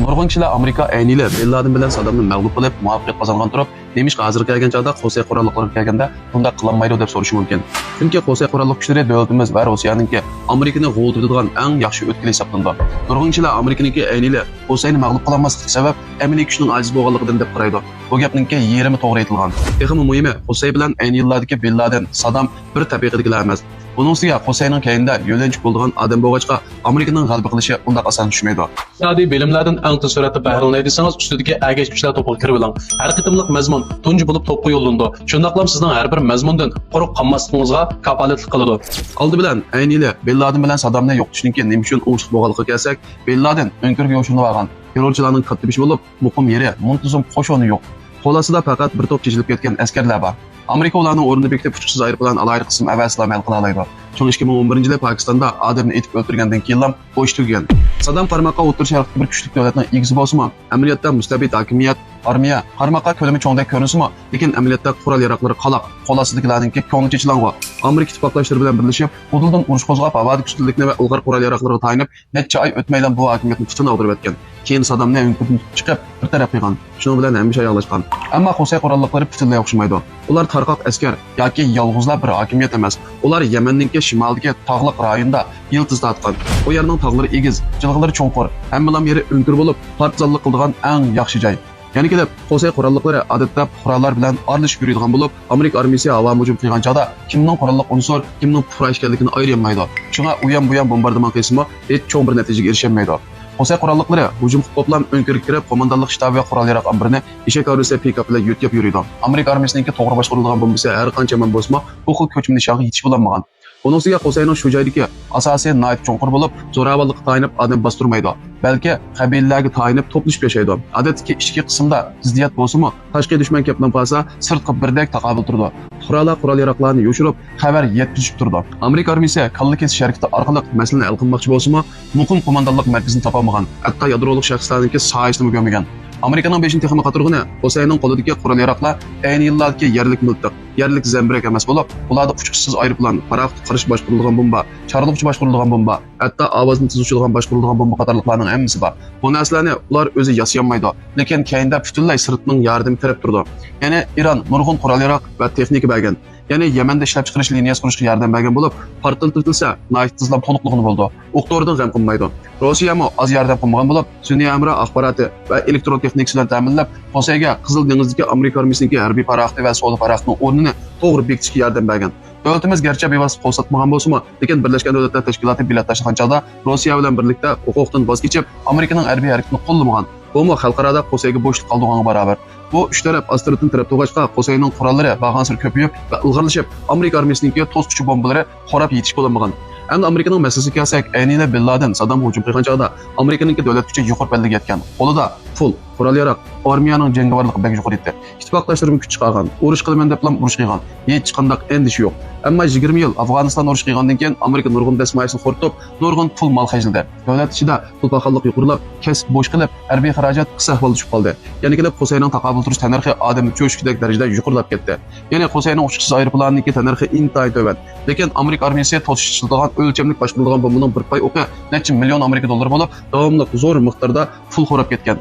Nurg'un kishilar Amerika ayniyle Bin Laden bilan Saddamni mag'lub qilib, muvaffaqiyat qozongan turib, nemishqa hozir kelgan chog'da Xosey qurolliqlari kelganda bunday qilinmaydi deb so'rashi mumkin. Chunki Xosey qurolliq kuchlari davlatimiz va Rossiyaningki Amerikani g'o'ldiradigan eng yaxshi o'tkir hisoblanadi. Nurg'un kishilar Amerikaniki ayniyle Xoseyni mag'lub qilolmaslik sabab amaliy kuchning ojiz bo'lganligidan deb qaraydi. Bu gapninki yerimi to'g'ri aytilgan. Texmi muhimi, Xosey bilan ayni yillardagi Bin Laden, Saddam bir tabiqadigilar emas. Bunun ustiga Xoseyning keyinda yo'llanchi bo'lgan odam bo'lg'achqa Amerikaning g'alaba qilishi undaq oson tushmaydi. İqtisodiy bilimlardan eng tez suratda bahramlaydisangiz, ustidagi agach kuchlar to'piga kirib oling. Har qitimliq mazmun tunji bo'lib to'pga yo'llandi. Shundaqlam sizning har bir mazmundan quruq qolmasligingizga kafolatlik qiladi. Oldi bilan ayniyle Bin Laden bilan Saddamni yo'qotishninki nima uchun o'ngishli bo'lganligiga kelsak, Bin Laden o'nkirga yo'shinib olgan terrorchilarning katta ishi bo'lib, muqim yeri, muntazam qo'shoni yo'q. Qo'lasida faqat bir to'p chizilib ketgan askarlar bor. Amerika ularning o'rnini bekitib uçuqsiz aeroplan alayri qism avaslar amal qila oladi. So'ng 2011-yilda Pokistonda odamni etib o'ldirgandan keyin ham bo'sh turgan. Saddam qarmoqqa o'tir sharqda bir kuchli davlatning egisi bo'lsa-mu, amaliyotda mustabid hokimiyat, armiya qarmoqqa ko'lami cho'ngdek ko'rinsa-mu, lekin amaliyotda qurol yaroqlari qaloq, qo'lasidagilarningki ko'ngli chechilang'o. Amerika ittifoqdoshlari bilan birlashib, hududdan urush qo'zg'ab, havoda kuchlilikni va ilg'or qurol yaroqlariga tayinib, necha oy o'tmaydan bu hokimiyatni kuchini og'dirib o'tgan. Keyin Saddamni o'ngirdan chiqib bir taraf qilgan. Shuning bilan hamisha yo'qlashgan. Ammo Xosey qurolliqlari butunlay o'xshamaydi. Ular tarqoq askar yoki yolg'izlar bir hokimiyat emas. Ular Yamanningki shimolidagi tog'liq rayonda yildiz tatgan. Bu yerning tog'lari egiz, jilg'ilari cho'nqur, hammalam yeri o'nkir bo'lib, partizanlik qiladigan eng yaxshi joy. Ya'ni kelib, Xosey qurolliqlari odatda qurollar bilan aralashib yuradigan bo'lib, Amerika armiyasi havo hujum qilgan chog'da kimning qurolliq unsur, kimning puhra ekanligini ayirolmaydi. Shunga u ham bombardimon qilsa-mu, hech cho'ng bir natijaga erisholmaydi. Xosey qurolliqlari hujum qilib, o'nkirga kirib, qo'mondonlik shtabi va qurol yaroq ambirini eshak haydasa pikap bilan yo'tkab yuradi. Amerika armiyasining to'g'ri boshqarilgan bombasi har qancha man bo'lsa-mu, bu xil ko'chma nishonga yetish bo'lmagan. Bunun ustiga Xoseyning shu joydagi asosiy nayt cho'nqur bo'lib, zo'ravonlikqa tayinib odam bostirmaydi. Balki qabilalarga tayinib to'plashib yashaydi. Odatdagi ichki qismda ziddiyat bo'lsa-mu, tashqi dushman kelib qolsa, sirtqi birdek taqobil turdi. Qurollar yaroqlarni yo'shirib, xabar yetkazib turdi. Amerika armiyasi kalla kesish harakati orqali masalani hal qilmoqchi bo'lsa-mu, muqim qo'mondonlik markazini topolmagan. Hatto yadroliq shaxslarningki soyasini ko'rmagan. Amerikaning 5-texmi qatorg'ini Xoseyning qo'lidagi qurol yaroqlar ayni yillardagi yerlik miltiq, yerlik zambirak emas bo'lib, ularda uçuqsiz aeroplan, paraxod qirish boshqarilgan bomba, chorliqchi boshqarilgan bomba, hatto ovozni tuzuvchilagan boshqarilgan bomba qatorliqlarning hammasi bor. Bu narsalarni ular o'zi yasaolmaydi, lekin keyinda butunlay sirtning yordami taraf turdi. Ya'ni Iron nurg'un qurol yaroq va texnika bergan. Ya'ni Yamanda ishlab chiqarish liniyasi qurishga yordam bergan bo'lib, portlatilsa, naytizlar to'liqligini bo'ldi. O'qtoridan g'am qilmaydi. Rossiya ham oz yordam qilmagan bo'lib, sun'iy amra axboroti va elektron texnikalar ta'minlab, Xoseyga Qizil dengizdagi Amerika armiyasining harbiy paraxodi va savdo paraxodining o'rnini to'g'ri bekitishga yordam bergan. Davlatimiz garchi bevosita qo'lsatmagan bo'lsa-mu, lekin Birlashgan Davlatlar Tashkiloti bilan tashlagan chog'da Rossiya bilan birlikda huquqdan voz kechib, Amerikaning harbiy harakatini qo'llamagan. Bu xalqaro xalqarada Xoseyga bo'shliq qoldirganga barobar. Bu uch taraf astardan taraf to'g'ashqa Xoseyning qurollari bag'ansir ko'payib va ilg'irlashib, Amerika armiyasining to'squchi bombalari qorab yetish bo'lmagan. Endi Amerikaning masalasiga kelsak, ayniyle Bin Laden Saddam hujum qilgan chog'da Amerikaning davlat kuchi yuqori ballaga yetgan. Qo'lida full qurol yaroq, armiyaning jangovarligi bek yuqori etdi. Ittifoqdoshlarim kuch chiqargan, urush qilaman deb urush qilgan. Hech qanday endish yo'q. Ammo 20 yil Afg'oniston urush qilgandan keyin Amerika nurg'un dasmoyasini qo'rtib, nurg'un pul mol xajladi. Davlat ichida pul paxallik yuqorilab, kasb bo'sh qilib, harbiy xarajat qisqa ahvolga tushib qoldi. Ya'ni kelib Xoseyning taqobil turish tanarxi odamni cho'shkidek darajada yuqorilab ketdi. Ya'ni Xoseyning uçuqsiz aeroplanning tanarxi intayin to'vat. Lekin Amerika armiyasi to'sishilgan o'lchamlik boshqarilgan bombaning bir pay o'qi necha million Amerika dollari bo'lib, davomli zo'r miqdorda pul xo'rab ketgan.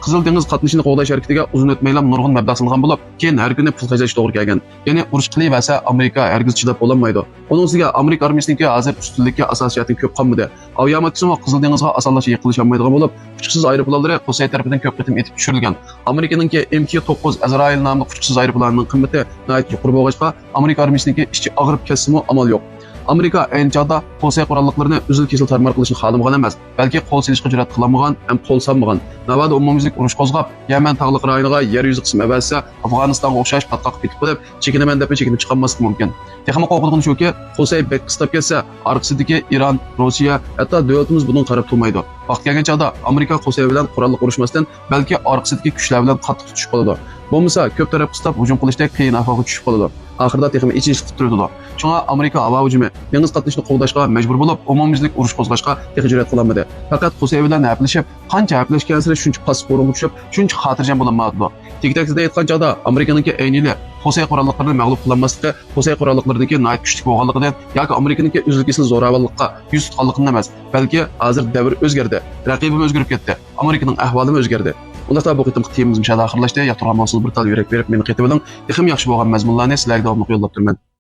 Qizil dengiz qatnashini qo'g'dash harakatiga uzun o'tmaylam nurg'un mablag' salgan bo'lib, keyin har kuni pul tejash to'g'ri kelgan. Ya'ni urush qilaversa Amerika hargiz chidab bo'lolmaydi. Uning ustiga Amerika armiyasining hozir ustunlikka asosiyatini ko'p qolmadi. Aviamatchisi Qizil dengizga osonlashib yiqilisha olmaydigan bo'lib, uçuqsiz aeroplanlari Xosey tarafidan ko'p qitim etib tushirilgan. Amerikaningki MQ-9 Azrail nomli uçuqsiz aeroplanining qiymati nihoyat yuqori bo'lg'achqa, Amerika armiyasining ichi og'irib ketsa-mu amal yo'q. Amerika ayni chog'da Xosey qurolliqlarini uzil-kesil tarmar qilishni xohlamagan emas, balki qo'l silishga jur'at qilmagan, ham qo'l solmagan. Navada umumyuzlik urush qo'zg'ab, Yaman tog'liq rayoniga yer yuzi qismi avvalsa Afg'onistonga o'xshash patqoq ketib qolib, chekinaman deb chekinib chiqolmasligi mumkin. Texnik qo'rquvim shuki, Xosey bek qistab kelsa, orqasidagi Iron, Rossiya, hatto davlatimiz bundan qarab turmaydi. Vaqt kelgan chog'da Amerika Xosey bilan qurolliq urushmasdan, balki orqasidagi kuchlar bilan qattiq tutishib qoladi. Bo'lmasa ko'p taraf qistab hujum qilishdek qiyin ahvolga tushib qoladi. Oxirida texnik ichish qilib turadi. Shunga Amerika havo hujumi dengiz qatnashini qo'llashga majbur bo'lib, umumyuzlik urush qo'zg'ashga jur'at qilolmadi. Faqat Xosey bilan haplashib, qancha haplashgan sari shuncha pasportga tushib, shuncha xotirjam bo'lolmadi. Tektakda aytgan chog'da Amerikaningki ayniyle Xosey qurolliqlarini mag'lub qilolmasligi, Xosey qurolliqlaridagi nihoyat kuchli bo'lganligidan yoki Amerikaniki uzlukesil zo'ravonlikqa yuz tutganligidan emas, balki hozir davr o'zgardi, raqibim o'zgarib ketdi, Amerikaning ahvoli o'zgardi. Unda bu qitimli temamiz mushada oxirlashdi. Yoqtirgan bo'lsangiz bir tal yurak berib meni qaytib oling. Texim yaxshi bo'lgan mazmunlarni sizlarga davomli yo'llab turaman.